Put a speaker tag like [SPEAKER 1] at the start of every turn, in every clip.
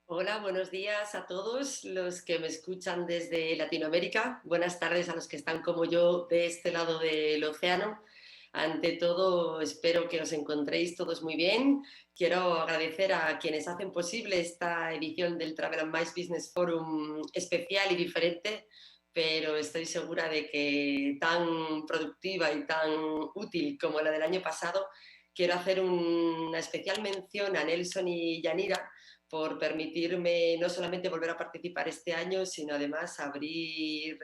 [SPEAKER 1] Hola, buenos días a todos los que me escuchan desde Latinoamérica. Buenas tardes a los que están como yo de este lado del océano. Ante todo, espero que os encontréis todos muy bien. Quiero agradecer a quienes hacen posible esta edición del Travel and Mice Business Forum especial y diferente, pero estoy segura de que tan productiva y tan útil como la del año pasado. Quiero hacer una especial mención a Nelson y Yanira por permitirme no solamente volver a participar este año, sino además abrir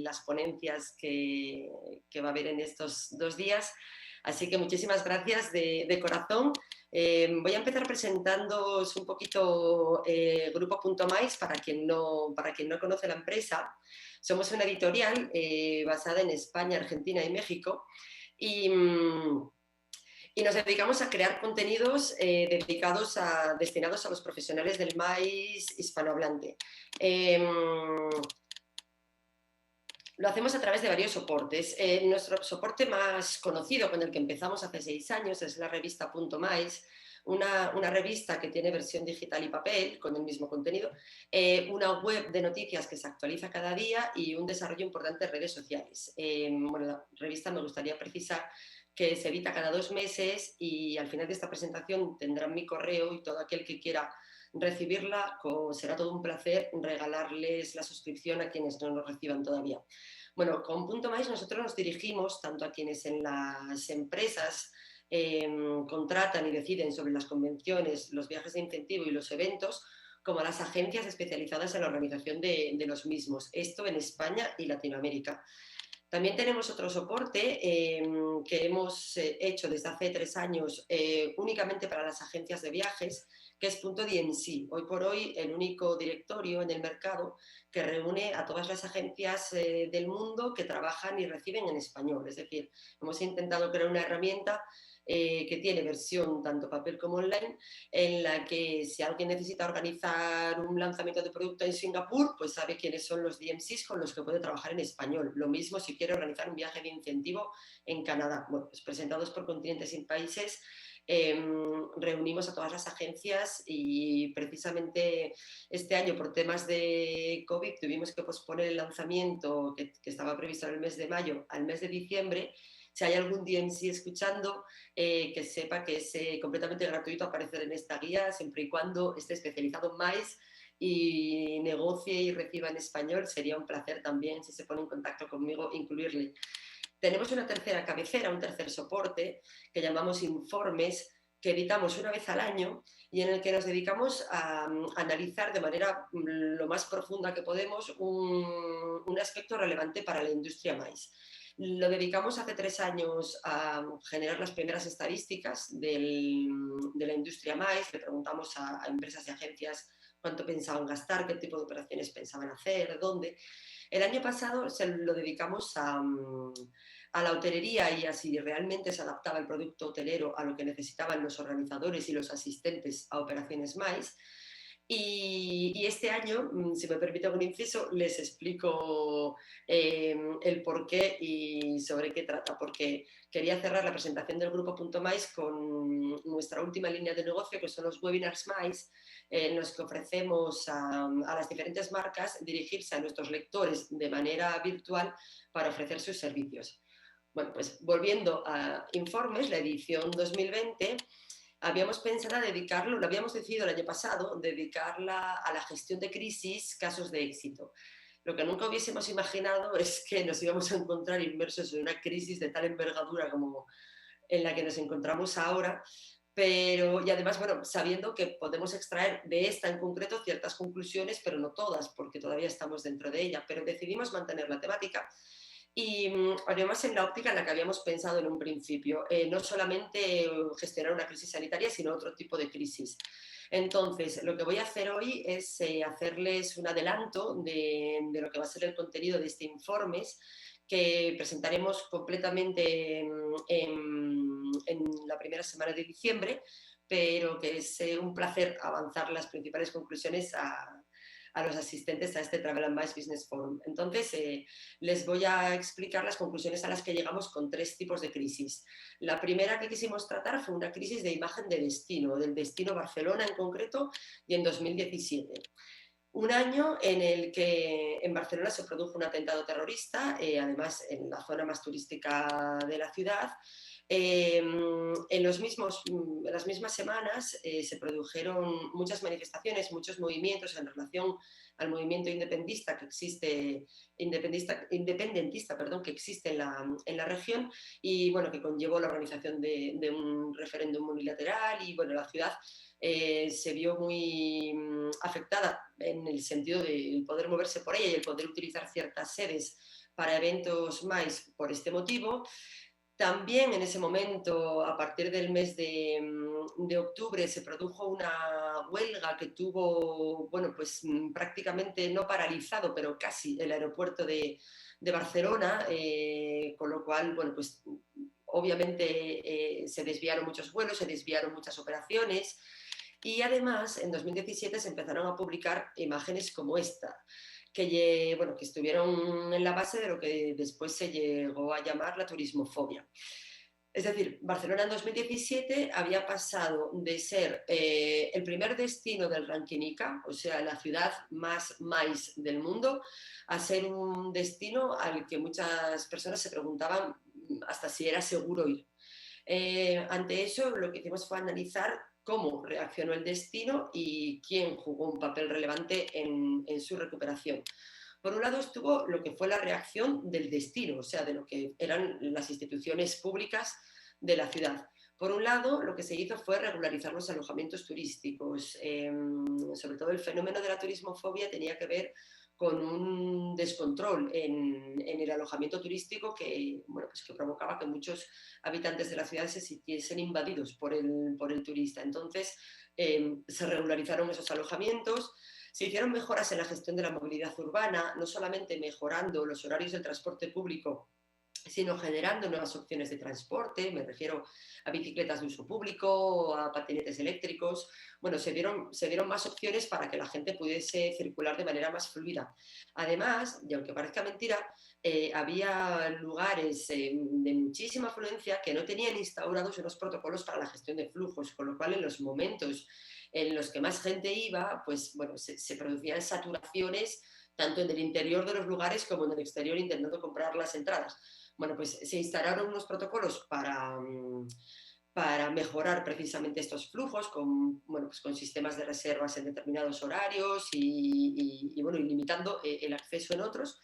[SPEAKER 1] las ponencias que va a haber en estos 2 días. Así que muchísimas gracias de corazón. Voy a empezar presentándoos un poquito Grupo.mais para quien no conoce la empresa. Somos una editorial basada en España, Argentina y México y nos dedicamos a crear contenidos destinados a los profesionales del maíz hispanohablante. Lo hacemos a través de varios soportes. Nuestro soporte más conocido, con el que empezamos hace 6 años, es la revista Punto Mais, una revista que tiene versión digital y papel con el mismo contenido, una web de noticias que se actualiza cada día y un desarrollo importante de redes sociales. Bueno, la revista, me gustaría precisar que se edita cada 2 meses y al final de esta presentación tendrán mi correo y todo aquel que quiera recibirla, será todo un placer regalarles la suscripción a quienes no lo reciban todavía. Bueno, con Punto Mais nosotros nos dirigimos tanto a quienes en las empresas contratan y deciden sobre las convenciones, los viajes de incentivo y los eventos, como a las agencias especializadas en la organización de los mismos. Esto en España y Latinoamérica. También tenemos otro soporte que hemos hecho desde hace 3 años únicamente para las agencias de viajes, que es Punto DMC. Hoy por hoy el único directorio en el mercado que reúne a todas las agencias del mundo que trabajan y reciben en español. Es decir, hemos intentado crear una herramienta que tiene versión tanto papel como online, en la que si alguien necesita organizar un lanzamiento de producto en Singapur, pues sabe quiénes son los DMCs con los que puede trabajar en español. Lo mismo si quiere organizar un viaje de incentivo en Canadá. Bueno, pues presentados por continentes y países, reunimos a todas las agencias y precisamente este año por temas de COVID tuvimos que posponer el lanzamiento que estaba previsto en el mes de mayo al mes de diciembre. Si hay algún DMC escuchando, que sepa que es completamente gratuito aparecer en esta guía, siempre y cuando esté especializado en maíz y negocie y reciba en español. Sería un placer también, si se pone en contacto conmigo, incluirle. Tenemos una tercera cabecera, un tercer soporte que llamamos Informes, que editamos una vez al año y en el que nos dedicamos a analizar de manera lo más profunda que podemos un aspecto relevante para la industria maíz. Lo dedicamos hace 3 años a generar las primeras estadísticas de la industria maíz. Le preguntamos a empresas y agencias cuánto pensaban gastar, qué tipo de operaciones pensaban hacer, dónde. El año pasado se lo dedicamos a la hotelería y a si realmente se adaptaba el producto hotelero a lo que necesitaban los organizadores y los asistentes a operaciones MAIS. Y este año, si me permite un inciso, les explico el por qué y sobre qué trata, porque quería cerrar la presentación del Grupo.mais con nuestra última línea de negocio, que son los webinars MAIS, en los que ofrecemos a las diferentes marcas dirigirse a nuestros lectores de manera virtual para ofrecer sus servicios. Bueno, pues volviendo a Informes, la edición 2020, habíamos pensado dedicarlo, lo habíamos decidido el año pasado, dedicarla a la gestión de crisis, casos de éxito. Lo que nunca hubiésemos imaginado es que nos íbamos a encontrar inmersos en una crisis de tal envergadura como en la que nos encontramos ahora, pero y además, bueno, sabiendo que podemos extraer de esta en concreto ciertas conclusiones, pero no todas, porque todavía estamos dentro de ella, pero decidimos mantener la temática y además en la óptica en la que habíamos pensado en un principio, no solamente gestionar una crisis sanitaria, sino otro tipo de crisis. Entonces, lo que voy a hacer hoy es hacerles un adelanto de lo que va a ser el contenido de este informes, que presentaremos completamente en la primera semana de diciembre, pero que es un placer avanzar las principales conclusiones a los asistentes a este Travel and Mice Business Forum. Entonces, les voy a explicar las conclusiones a las que llegamos con 3 tipos de crisis. La primera que quisimos tratar fue una crisis de imagen de destino, del destino Barcelona en concreto, y en 2017. Un año en el que en Barcelona se produjo un atentado terrorista, además en la zona más turística de la ciudad. En las mismas semanas se produjeron muchas manifestaciones, muchos movimientos en relación al movimiento independentista que existe, que existe en la región, y bueno, que conllevó la organización de un referéndum unilateral, y bueno, la ciudad se vio muy afectada en el sentido de poder moverse por ella y el poder utilizar ciertas sedes para eventos más por este motivo. También en ese momento, a partir del mes de octubre, se produjo una huelga que tuvo, bueno, pues prácticamente no paralizado, pero casi el aeropuerto de Barcelona, con lo cual, bueno, pues obviamente se desviaron muchos vuelos, se desviaron muchas operaciones, y además en 2017 se empezaron a publicar imágenes como esta, bueno, que estuvieron en la base de lo que después se llegó a llamar la turismofobia. Es decir, Barcelona en 2017 había pasado de ser el primer destino del ranking ICA, o sea, la ciudad más MICE del mundo, a ser un destino al que muchas personas se preguntaban hasta si era seguro ir. Ante eso, lo que hicimos fue analizar cómo reaccionó el destino y quién jugó un papel relevante en su recuperación. Por un lado estuvo lo que fue la reacción del destino, o sea, de lo que eran las instituciones públicas de la ciudad. Por un lado, lo que se hizo fue regularizar los alojamientos turísticos. Sobre todo el fenómeno de la turismofobia tenía que ver con un descontrol en el alojamiento turístico que, bueno, pues que provocaba que muchos habitantes de la ciudad se sintiesen invadidos por el turista. Entonces, se regularizaron esos alojamientos. Se hicieron mejoras en la gestión de la movilidad urbana, no solamente mejorando los horarios del transporte público, sino generando nuevas opciones de transporte. Me refiero a bicicletas de uso público, a patinetes eléctricos. Bueno, se dieron más opciones para que la gente pudiese circular de manera más fluida. Además, y aunque parezca mentira, había lugares de muchísima afluencia que no tenían instaurados unos protocolos para la gestión de flujos, con lo cual en los momentos en los que más gente iba, pues bueno, se producían saturaciones tanto en el interior de los lugares como en el exterior, intentando comprar las entradas. Bueno, pues se instalaron unos protocolos para mejorar precisamente estos flujos bueno, pues con sistemas de reservas en determinados horarios y bueno, y limitando el acceso en otros.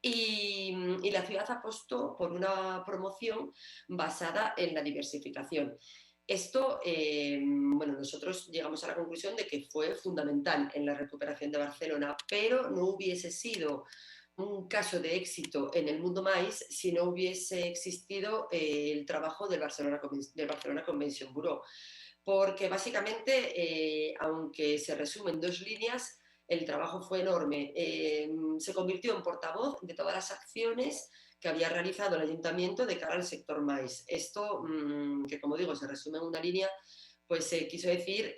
[SPEAKER 1] Y la ciudad apostó por una promoción basada en la diversificación. Esto, bueno, nosotros llegamos a la conclusión de que fue fundamental en la recuperación de Barcelona, pero no hubiese sido un caso de éxito en el mundo MICE si no hubiese existido el trabajo del Barcelona Convention Bureau. Porque básicamente, aunque se resume en 2 líneas, el trabajo fue enorme. Se convirtió en portavoz de todas las acciones que había realizado el ayuntamiento de cara al sector maíz. Esto, que como digo, se resume en una línea, pues quiso decir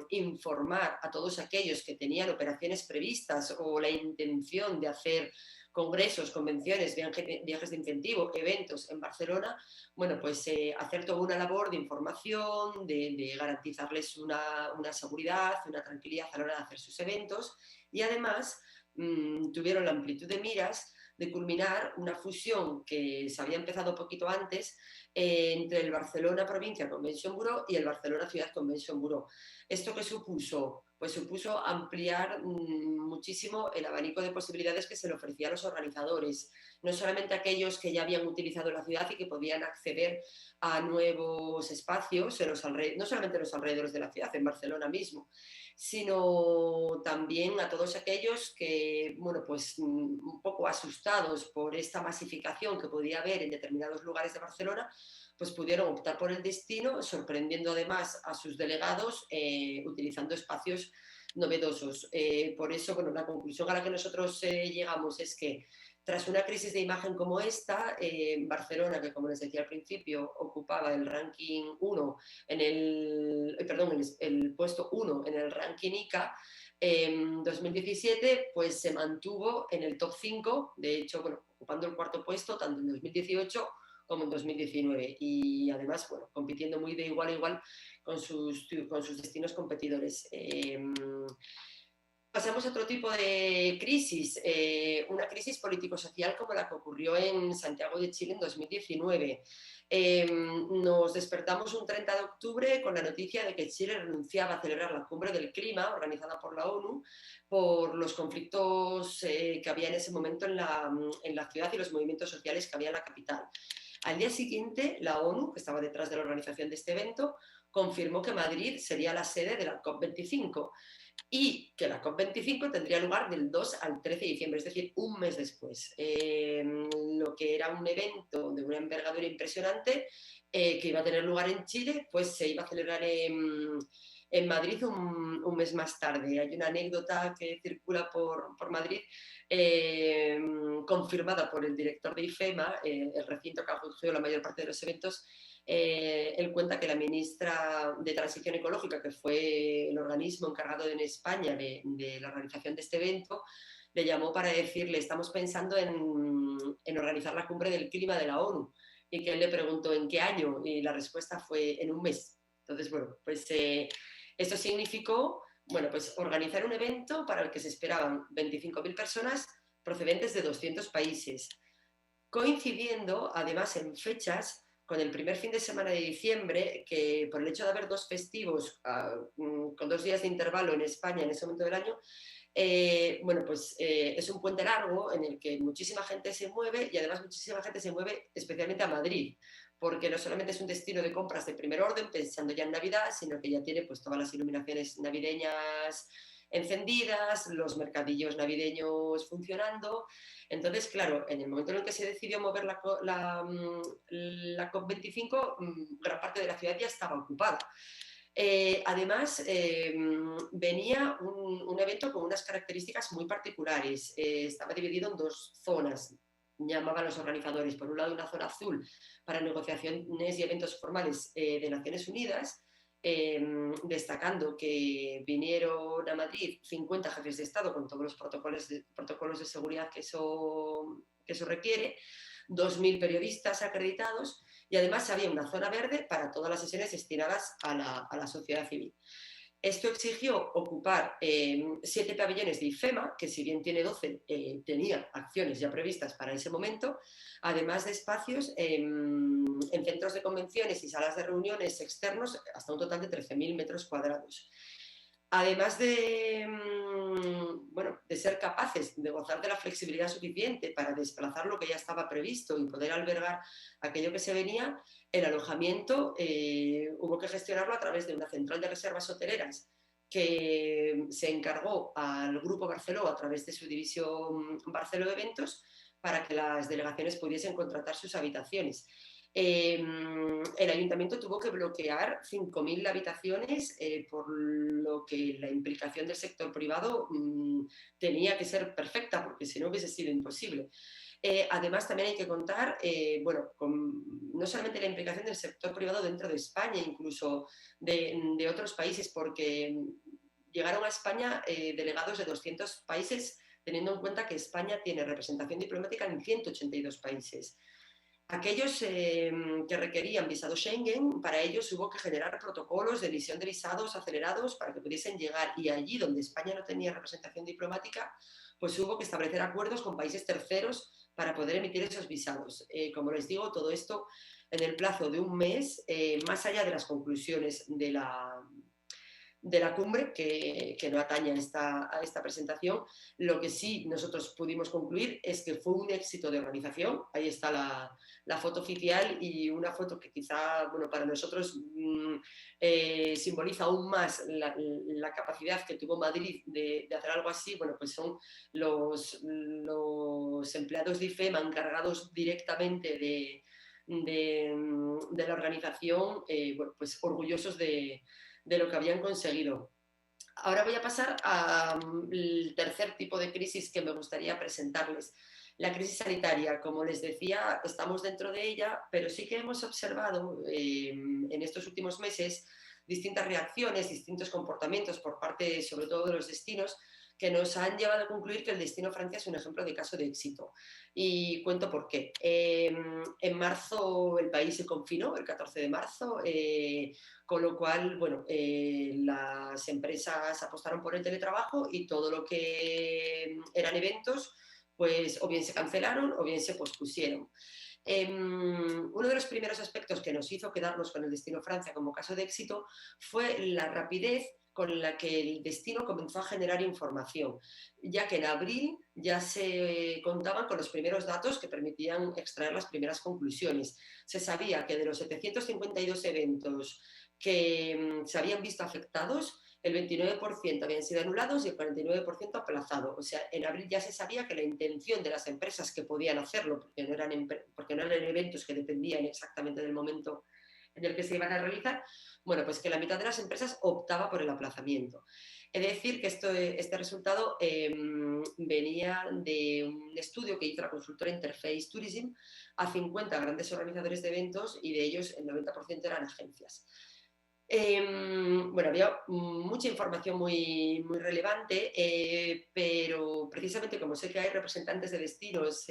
[SPEAKER 1] informar a todos aquellos que tenían operaciones previstas o la intención de hacer congresos, convenciones, viajes de incentivo, eventos en Barcelona, bueno, pues hacer toda una labor de información, de garantizarles una seguridad, una tranquilidad a la hora de hacer sus eventos, y además tuvieron la amplitud de miras de culminar una fusión que se había empezado poquito antes entre el Barcelona Provincia Convention Bureau y el Barcelona Ciudad Convention Bureau. ¿Esto qué supuso? Pues supuso ampliar muchísimo el abanico de posibilidades que se le ofrecía a los organizadores, no solamente aquellos que ya habían utilizado la ciudad y que podían acceder a nuevos espacios, no solamente en los alrededores de la ciudad, en Barcelona mismo, sino también a todos aquellos que, bueno, pues un poco asustados por esta masificación que podía haber en determinados lugares de Barcelona, pues pudieron optar por el destino, sorprendiendo además a sus delegados utilizando espacios novedosos. Por eso, bueno, la conclusión a la que nosotros llegamos es que Tras una crisis de imagen como esta, Barcelona, que como les decía al principio, ocupaba el ranking 1 el puesto 1 en el ranking ICA, en 2017 pues se mantuvo en el top 5, de hecho, bueno, ocupando el cuarto puesto tanto en 2018 como en 2019 y además, bueno, compitiendo muy de igual a igual con sus destinos competidores. Pasamos a otro tipo de crisis, una crisis político-social como la que ocurrió en Santiago de Chile en 2019. Nos despertamos un 30 de octubre con la noticia de que Chile renunciaba a celebrar la Cumbre del Clima organizada por la ONU por los conflictos que había en ese momento en la ciudad y los movimientos sociales que había en la capital. Al día siguiente, la ONU, que estaba detrás de la organización de este evento, confirmó que Madrid sería la sede de la COP25 y que la COP25 tendría lugar del 2 al 13 de diciembre, es decir, un mes después. Lo que era un evento de una envergadura impresionante que iba a tener lugar en Chile, pues se iba a celebrar en Madrid un mes más tarde. Hay una anécdota que circula por Madrid, confirmada por el director de IFEMA, el recinto que ha acogido la mayor parte de los eventos. Él cuenta que la ministra de Transición Ecológica, que fue el organismo encargado en España de la organización de este evento, le llamó para decirle, estamos pensando en organizar la cumbre del clima de la ONU, y que él le preguntó en qué año, y la respuesta fue en un mes. Entonces, bueno, pues esto significó, bueno, pues organizar un evento para el que se esperaban 25.000 personas procedentes de 200 países, coincidiendo además en fechas con el primer fin de semana de diciembre, que por el hecho de haber dos festivos con 2 días de intervalo en España en ese momento del año, bueno, pues es un puente largo en el que muchísima gente se mueve y además muchísima gente se mueve especialmente a Madrid, porque no solamente es un destino de compras de primer orden, pensando ya en Navidad, sino que ya tiene pues todas las iluminaciones navideñas encendidas, los mercadillos navideños funcionando. Entonces, claro, en el momento en el que se decidió mover la COP25, gran parte de la ciudad ya estaba ocupada. Además, venía un evento con unas características muy particulares. Estaba dividido en 2 zonas, llamaban los organizadores. Por un lado, una zona azul para negociaciones y eventos formales de Naciones Unidas, destacando que vinieron a Madrid 50 jefes de Estado con todos los protocolos de seguridad que eso requiere, 2.000 periodistas acreditados y además había una zona verde para todas las sesiones destinadas a la sociedad civil. Esto exigió ocupar 7 pabellones de IFEMA, que si bien tiene 12, tenía acciones ya previstas para ese momento, además de espacios en centros de convenciones y salas de reuniones externos, hasta un total de 13.000 metros cuadrados. Además bueno, de ser capaces de gozar de la flexibilidad suficiente para desplazar lo que ya estaba previsto y poder albergar aquello que se venía, el alojamiento hubo que gestionarlo a través de una central de reservas hoteleras que se encargó al Grupo Barceló a través de su división Barceló Eventos para que las delegaciones pudiesen contratar sus habitaciones. El ayuntamiento tuvo que bloquear 5.000 habitaciones por lo que la implicación del sector privado tenía que ser perfecta, porque si no hubiese sido imposible. Además, también hay que contar, bueno, no solamente la implicación del sector privado dentro de España, incluso de otros países, porque llegaron a España delegados de 200 países, teniendo en cuenta que España tiene representación diplomática en 182 países. Aquellos que requerían visado Schengen, para ellos hubo que generar protocolos de emisión de visados acelerados para que pudiesen llegar, y allí donde España no tenía representación diplomática, pues hubo que establecer acuerdos con países terceros para poder emitir esos visados. Como les digo, todo esto en el plazo de un mes, más allá de las conclusiones de la cumbre, que no atañe a esta presentación. Lo que sí nosotros pudimos concluir es que fue un éxito de organización. Ahí está la foto oficial, y una foto que quizá, bueno, para nosotros simboliza aún más la capacidad que tuvo Madrid de hacer algo así. Bueno, pues son los empleados de IFEMA encargados directamente de la organización, bueno, pues orgullosos de lo que habían conseguido. Ahora voy a pasar al tercer tipo de crisis que me gustaría presentarles. La crisis sanitaria, como les decía, estamos dentro de ella, pero sí que hemos observado en estos últimos meses distintas reacciones, distintos comportamientos por parte, sobre todo, de los destinos, que nos han llevado a concluir que el destino Francia es un ejemplo de caso de éxito. Y cuento por qué. En marzo el país se confinó, el 14 de marzo, con lo cual, bueno, las empresas apostaron por el teletrabajo y todo lo que eran eventos, pues o bien se cancelaron o bien se pospusieron. Uno de los primeros aspectos que nos hizo quedarnos con el destino Francia como caso de éxito fue la rapidez con la que el destino comenzó a generar información, ya que en abril ya se contaban con los primeros datos que permitían extraer las primeras conclusiones. Se sabía que de los 752 eventos que se habían visto afectados, el 29% habían sido anulados y el 49% aplazado. O sea, en abril ya se sabía que la intención de las empresas que podían hacerlo, porque no eran eventos que dependían exactamente del momento en el que se iban a realizar, bueno, pues que la mitad de las empresas optaba por el aplazamiento. Es decir, que este resultado venía de un estudio que hizo la consultora Interface Tourism a 50 grandes organizadores de eventos y de ellos el 90% eran agencias. Bueno, había mucha información muy relevante, pero precisamente como sé que hay representantes de destinos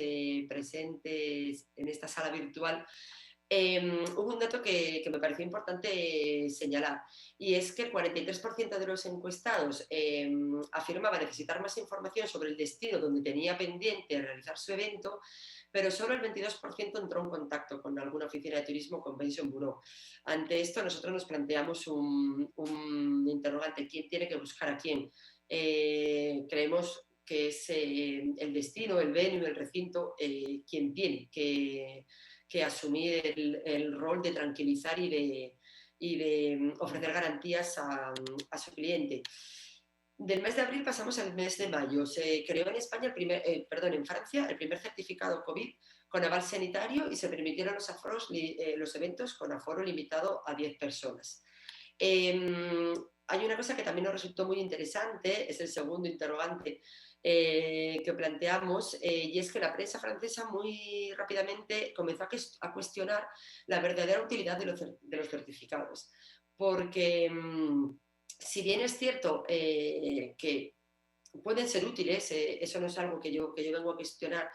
[SPEAKER 1] presentes en esta sala virtual, hubo un dato que me pareció importante señalar, y es que el 43% de los encuestados afirmaba necesitar más información sobre el destino donde tenía pendiente realizar su evento, pero solo el 22% entró en contacto con alguna oficina de turismo o convention bureau. Ante esto, nosotros nos planteamos un interrogante: ¿quién tiene que buscar a quién? Creemos que es el destino, el venue, el recinto, quien tiene que asumir el rol de tranquilizar y de ofrecer garantías a su cliente. Del mes de abril pasamos al mes de mayo. Se creó en España en Francia el primer certificado COVID con aval sanitario y se permitieron los eventos con aforo limitado a 10 personas. Hay una cosa que también nos resultó muy interesante, es el segundo interrogante que planteamos, y es que la prensa francesa muy rápidamente comenzó a cuestionar la verdadera utilidad de los certificados. Porque si bien es cierto que pueden ser útiles, eso no es algo que yo vengo a cuestionar,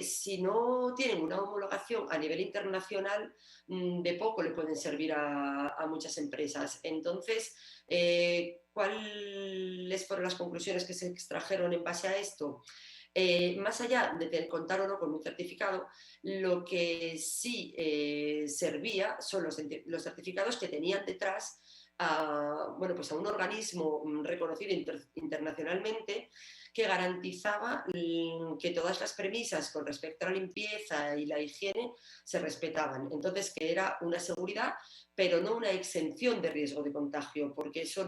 [SPEAKER 1] si no tienen una homologación a nivel internacional, de poco le pueden servir a muchas empresas. Entonces, ¿cuáles fueron las conclusiones que se extrajeron en base a esto? Más allá de contar o no con un certificado, lo que sí servía son los certificados que tenían detrás bueno, pues a un organismo reconocido internacionalmente, que garantizaba que todas las premisas con respecto a la limpieza y la higiene se respetaban. Entonces, que era una seguridad, pero no una exención de riesgo de contagio, porque eso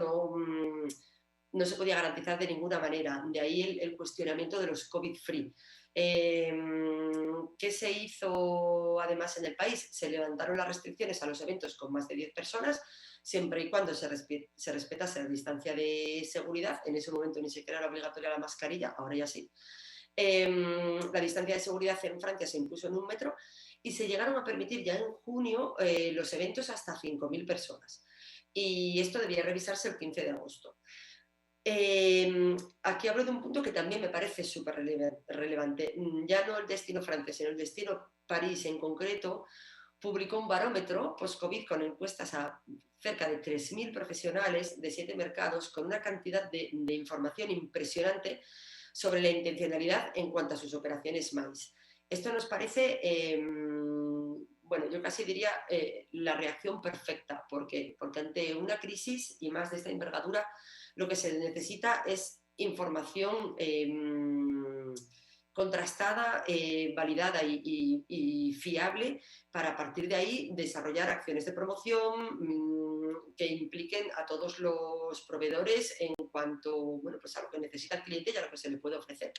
[SPEAKER 1] no se podía garantizar de ninguna manera. De ahí el cuestionamiento de los COVID-free. ¿Qué se hizo además en el país? Se levantaron las restricciones a los eventos con más de 10 personas, siempre y cuando se respetase la distancia de seguridad. En ese momento ni siquiera era obligatoria la mascarilla, ahora ya sí. La distancia de seguridad en Francia se impuso en 1 metro y se llegaron a permitir ya en junio los eventos hasta 5.000 personas. Y esto debía revisarse el 15 de agosto. Aquí hablo de un punto que también me parece súper relevante. Ya no el destino francés, sino el destino París en concreto, publicó un barómetro post-COVID con encuestas a cerca de 3.000 profesionales de 7 mercados, con una cantidad de información impresionante sobre la intencionalidad en cuanto a sus operaciones MICE. Esto nos parece, bueno, yo casi diría la reacción perfecta, porque ante una crisis y más de esta envergadura, lo que se necesita es información contrastada, validada y fiable, para a partir de ahí desarrollar acciones de promoción que impliquen a todos los proveedores en cuanto, bueno, pues a lo que necesita el cliente y a lo que se le puede ofrecer.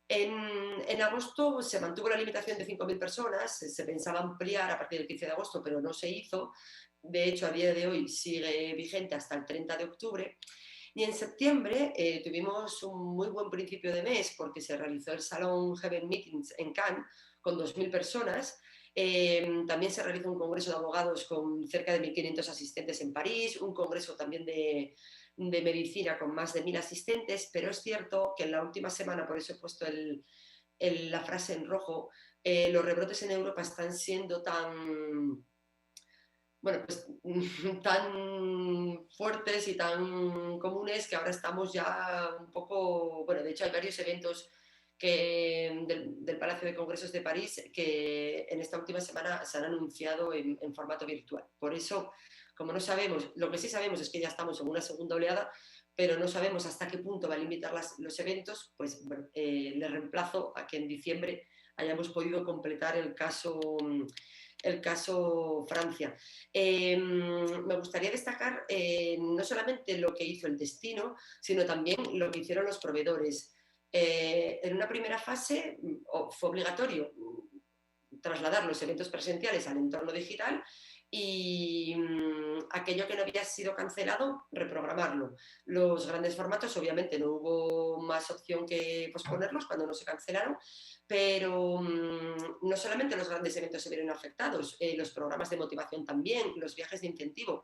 [SPEAKER 1] En agosto se mantuvo la limitación de 5.000 personas, se pensaba ampliar a partir del 15 de agosto, pero no se hizo. De hecho, a día de hoy sigue vigente hasta el 30 de octubre. Y en septiembre tuvimos un muy buen principio de mes porque se realizó el Salón Heaven Meetings en Cannes con 2.000 personas. También se realizó un congreso de abogados con cerca de 1.500 asistentes en París, un congreso también de medicina con más de 1.000 asistentes, pero es cierto que en la última semana, por eso he puesto la frase en rojo, los rebrotes en Europa están siendo tan, bueno, pues, tan fuertes y tan comunes que ahora estamos ya un poco, bueno, de hecho hay varios eventos del Palacio de Congresos de París que en esta última semana se han anunciado en formato virtual. Por eso, como no sabemos, lo que sí sabemos es que ya estamos en una segunda oleada, pero no sabemos hasta qué punto va a limitar los eventos, pues bueno, le reemplazo a que en diciembre hayamos podido completar el caso Francia. Me gustaría destacar no solamente lo que hizo el destino, sino también lo que hicieron los proveedores. En una primera fase fue obligatorio trasladar los eventos presenciales al entorno digital y aquello que no había sido cancelado, reprogramarlo. Los grandes formatos, obviamente, no hubo más opción que posponerlos cuando no se cancelaron, pero no solamente los grandes eventos se vieron afectados, los programas de motivación también, los viajes de incentivo.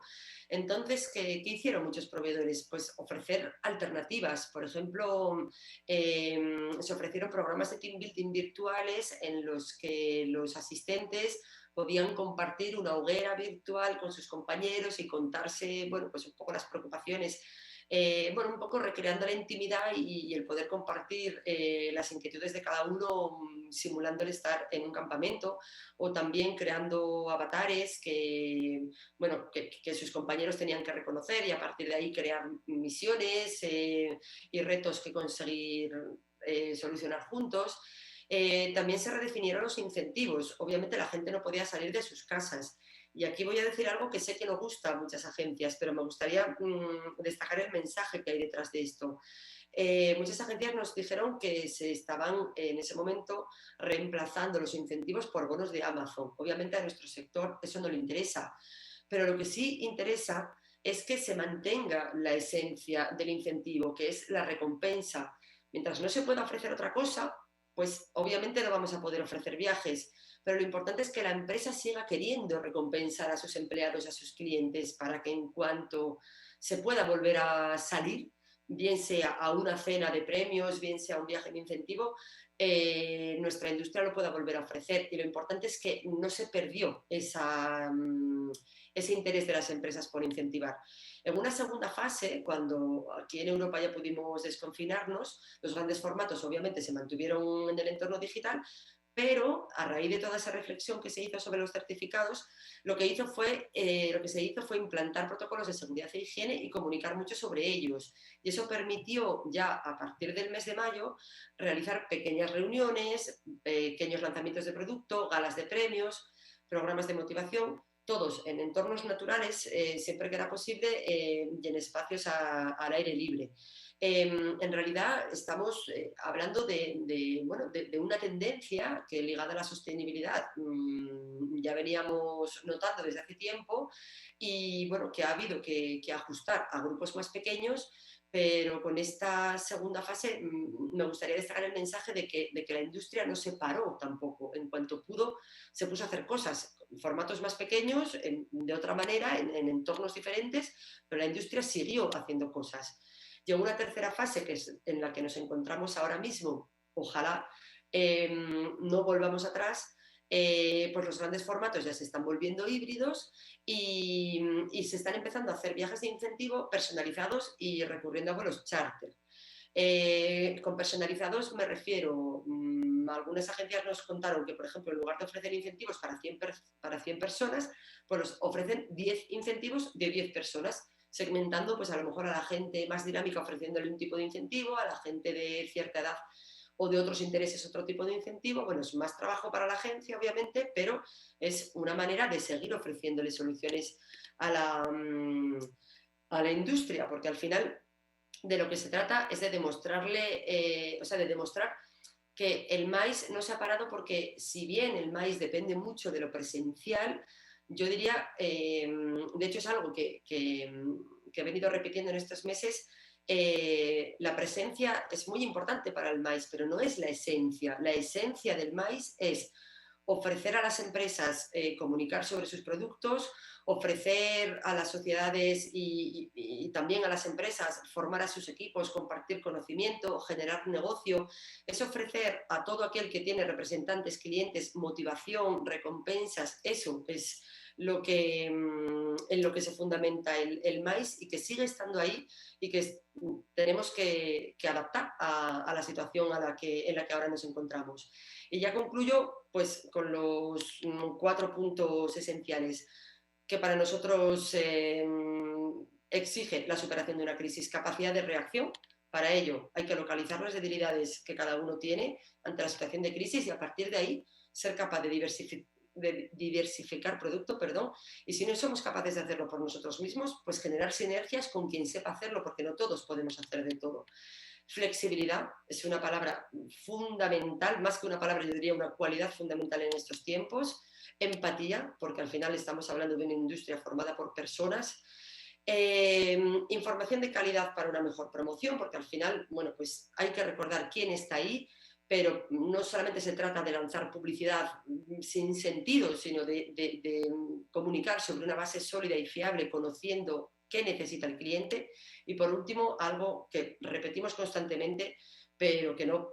[SPEAKER 1] Entonces, ¿qué hicieron muchos proveedores? Pues ofrecer alternativas. Por ejemplo, se ofrecieron programas de team building virtuales en los que los asistentes podían compartir una hoguera virtual con sus compañeros y contarse, bueno, pues un poco las preocupaciones, bueno, un poco recreando la intimidad y el poder compartir las inquietudes de cada uno, simulando el estar en un campamento, o también creando avatares bueno, que sus compañeros tenían que reconocer y a partir de ahí crear misiones y retos que conseguir solucionar juntos. También se redefinieron los incentivos. Obviamente la gente no podía salir de sus casas. Y aquí voy a decir algo que sé que no gusta a muchas agencias, pero me gustaría destacar el mensaje que hay detrás de esto. Muchas agencias nos dijeron que se estaban en ese momento reemplazando los incentivos por bonos de Amazon. Obviamente a nuestro sector eso no le interesa, pero lo que sí interesa es que se mantenga la esencia del incentivo, que es la recompensa. Mientras no se pueda ofrecer otra cosa, pues obviamente no vamos a poder ofrecer viajes, pero lo importante es que la empresa siga queriendo recompensar a sus empleados, a sus clientes, para que en cuanto se pueda volver a salir, bien sea a una cena de premios, bien sea a un viaje de incentivo, nuestra industria lo pueda volver a ofrecer. Y lo importante es que no se perdió ese interés de las empresas por incentivar. En una segunda fase, cuando aquí en Europa ya pudimos desconfinarnos, los grandes formatos obviamente se mantuvieron en el entorno digital, pero a raíz de toda esa reflexión que se hizo sobre los certificados, lo que se hizo fue implantar protocolos de seguridad e higiene y comunicar mucho sobre ellos. Y eso permitió ya a partir del mes de mayo realizar pequeñas reuniones, pequeños lanzamientos de producto, galas de premios, programas de motivación, todos en entornos naturales, siempre que era posible, y en espacios al aire libre. En realidad estamos hablando bueno, de una tendencia que ligada a la sostenibilidad ya veníamos notando desde hace tiempo y bueno, que ha habido que ajustar a grupos más pequeños, pero con esta segunda fase me gustaría destacar el mensaje de que la industria no se paró tampoco. En cuanto pudo, se puso a hacer cosas, formatos más pequeños, de otra manera, en entornos diferentes, pero la industria siguió haciendo cosas. Llegó una tercera fase, que es en la que nos encontramos ahora mismo, ojalá no volvamos atrás, pues los grandes formatos ya se están volviendo híbridos y se están empezando a hacer viajes de incentivo personalizados y recurriendo a vuelos charter. Con personalizados me refiero, algunas agencias nos contaron que, por ejemplo, en lugar de ofrecer incentivos para 100 personas, pues ofrecen 10 incentivos de 10 personas, segmentando pues a lo mejor a la gente más dinámica ofreciéndole un tipo de incentivo, a la gente de cierta edad o de otros intereses otro tipo de incentivo. Bueno, es más trabajo para la agencia, obviamente, pero es una manera de seguir ofreciéndole soluciones a la industria, porque al final de lo que se trata es de demostrarle, de demostrar que el maíz no se ha parado porque si bien el maíz depende mucho de lo presencial, yo diría, de hecho es algo que he venido repitiendo en estos meses, la presencia es muy importante para el maíz, pero no es la esencia. La esencia del maíz es ofrecer a las empresas comunicar sobre sus productos, ofrecer a las sociedades y también a las empresas formar a sus equipos, compartir conocimiento, generar negocio. Es ofrecer a todo aquel que tiene representantes, clientes, motivación, recompensas. Eso es en lo que se fundamenta el maíz y que sigue estando ahí y que tenemos que adaptar a la situación en la que ahora nos encontramos. Y ya concluyo pues, con los 4 puntos esenciales que para nosotros exige la superación de una crisis. Capacidad de reacción. Para ello hay que localizar las debilidades que cada uno tiene ante la situación de crisis y a partir de ahí ser capaz de diversificar producto, y si no somos capaces de hacerlo por nosotros mismos, pues generar sinergias con quien sepa hacerlo, porque no todos podemos hacer de todo. Flexibilidad es una palabra fundamental, más que una palabra, yo diría una cualidad fundamental en estos tiempos. Empatía, porque al final estamos hablando de una industria formada por personas. Información de calidad para una mejor promoción, porque al final, bueno, pues hay que recordar quién está ahí, pero no solamente se trata de lanzar publicidad sin sentido, sino de comunicar sobre una base sólida y fiable, conociendo qué necesita el cliente. Y por último, algo que repetimos constantemente, pero que no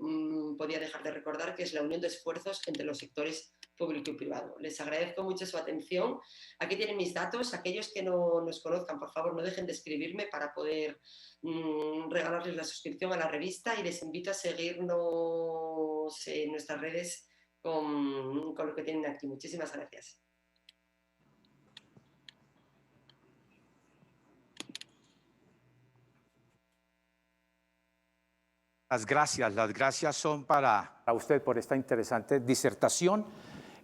[SPEAKER 1] podía dejar de recordar, que es la unión de esfuerzos entre los sectores público y privado. Les agradezco mucho su atención. Aquí tienen mis datos. Aquellos que no nos conozcan, por favor, no dejen de escribirme para poder regalarles la suscripción a la revista y les invito a seguirnos en nuestras redes con lo que tienen aquí. Muchísimas gracias.
[SPEAKER 2] Las gracias son para usted por esta interesante disertación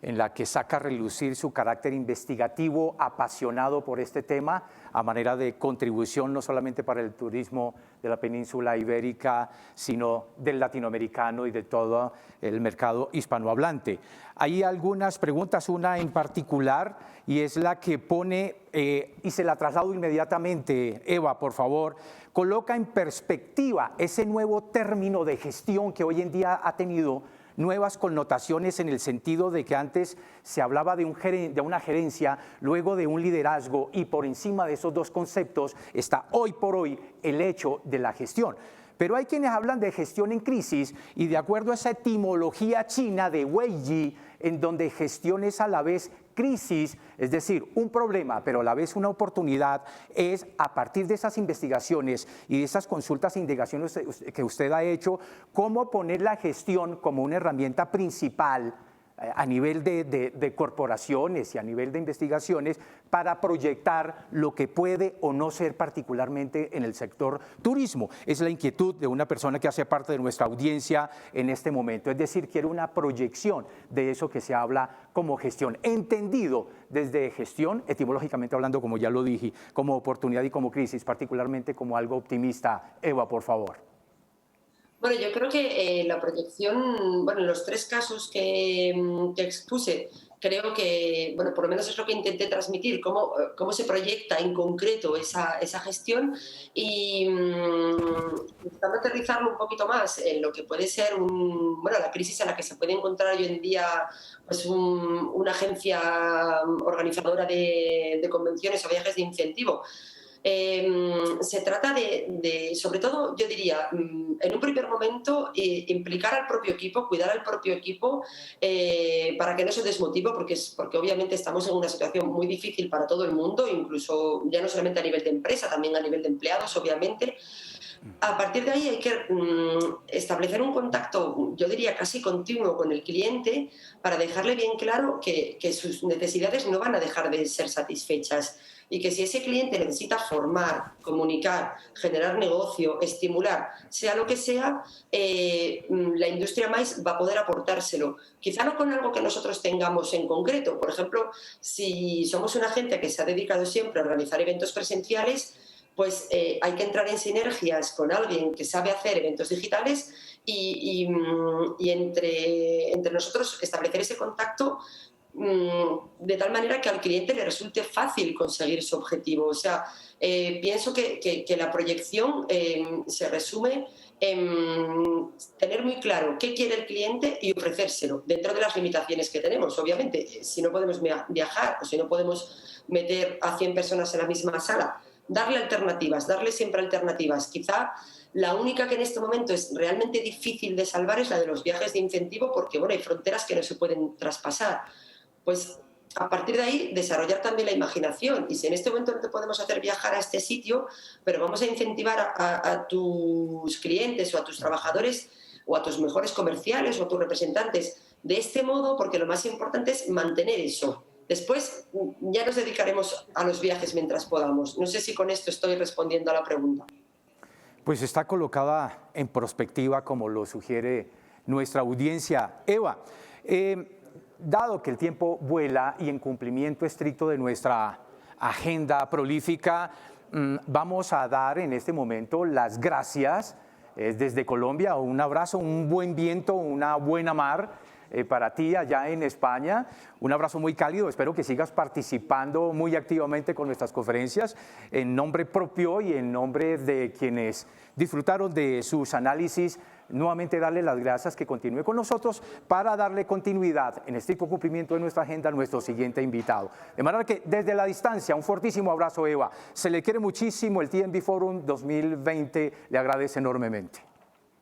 [SPEAKER 2] en la que saca a relucir su carácter investigativo, apasionado por este tema, a manera de contribución no solamente para el turismo de la península ibérica, sino del latinoamericano y de todo el mercado hispanohablante. Hay algunas preguntas, una en particular, y es la que pone, y se la traslado inmediatamente, Eva, por favor, coloca en perspectiva ese nuevo término de gestión que hoy en día ha tenido nuevas connotaciones en el sentido de que antes se hablaba de una gerencia, luego de un liderazgo, y por encima de esos dos conceptos está hoy por hoy el hecho de la gestión. Pero hay quienes hablan de gestión en crisis y de acuerdo a esa etimología china de Weiyi, en donde gestión es a la vez crisis, es decir, un problema, pero a la vez una oportunidad, es a partir de esas investigaciones y de esas consultas e indagaciones que usted ha hecho, cómo poner la gestión como una herramienta principal a nivel de corporaciones y a nivel de investigaciones para proyectar lo que puede o no ser particularmente en el sector turismo. Es la inquietud de una persona que hace parte de nuestra audiencia en este momento, es decir, quiere una proyección de eso que se habla como gestión, entendido desde gestión, etimológicamente hablando, como ya lo dije, como oportunidad y como crisis, particularmente como algo optimista. Eva, por favor.
[SPEAKER 1] Bueno, yo creo que la proyección, bueno, en los 3 casos que expuse, creo que, bueno, por lo menos es lo que intenté transmitir, cómo se proyecta en concreto esa gestión y intentando aterrizarlo un poquito más en lo que puede ser la crisis en la que se puede encontrar hoy en día pues una agencia organizadora de convenciones o viajes de incentivo. Se trata sobre todo, yo diría, en un primer momento, implicar al propio equipo, cuidar al propio equipo para que no se desmotive, porque obviamente estamos en una situación muy difícil para todo el mundo, incluso ya no solamente a nivel de empresa, también a nivel de empleados, obviamente. A partir de ahí hay que establecer un contacto, yo diría casi continuo con el cliente para dejarle bien claro que sus necesidades no van a dejar de ser satisfechas y que si ese cliente necesita formar, comunicar, generar negocio, estimular, sea lo que sea, la industria maíz va a poder aportárselo. Quizá no con algo que nosotros tengamos en concreto. Por ejemplo, si somos una agencia que se ha dedicado siempre a organizar eventos presenciales, pues hay que entrar en sinergias con alguien que sabe hacer eventos digitales y entre nosotros establecer ese contacto de tal manera que al cliente le resulte fácil conseguir su objetivo. O sea, pienso que la proyección se resume en tener muy claro qué quiere el cliente y ofrecérselo dentro de las limitaciones que tenemos. Obviamente, si no podemos viajar o si no podemos meter a 100 personas en la misma sala, darle alternativas, darle siempre alternativas. Quizá la única que en este momento es realmente difícil de salvar es la de los viajes de incentivo, porque bueno, hay fronteras que no se pueden traspasar. Pues a partir de ahí desarrollar también la imaginación, y si en este momento no te podemos hacer viajar a este sitio, pero vamos a incentivar a tus clientes o a tus trabajadores o a tus mejores comerciales o a tus representantes de este modo, porque lo más importante es mantener eso. Después ya nos dedicaremos a los viajes mientras podamos. No sé si con esto estoy respondiendo a la pregunta.
[SPEAKER 2] Pues está colocada en perspectiva como lo sugiere nuestra audiencia. Eva, dado que el tiempo vuela y en cumplimiento estricto de nuestra agenda prolífica, vamos a dar en este momento las gracias desde Colombia. Un abrazo, un buen viento, una buena mar para ti allá en España. Un abrazo muy cálido. Espero que sigas participando muy activamente con nuestras conferencias en nombre propio y en nombre de quienes disfrutaron de sus análisis. Nuevamente darle las gracias, que continúe con nosotros para darle continuidad en estricto cumplimiento de nuestra agenda a nuestro siguiente invitado. De manera que desde la distancia, un fortísimo abrazo, Eva. Se le quiere muchísimo. El TNB Forum 2020 le agradece enormemente.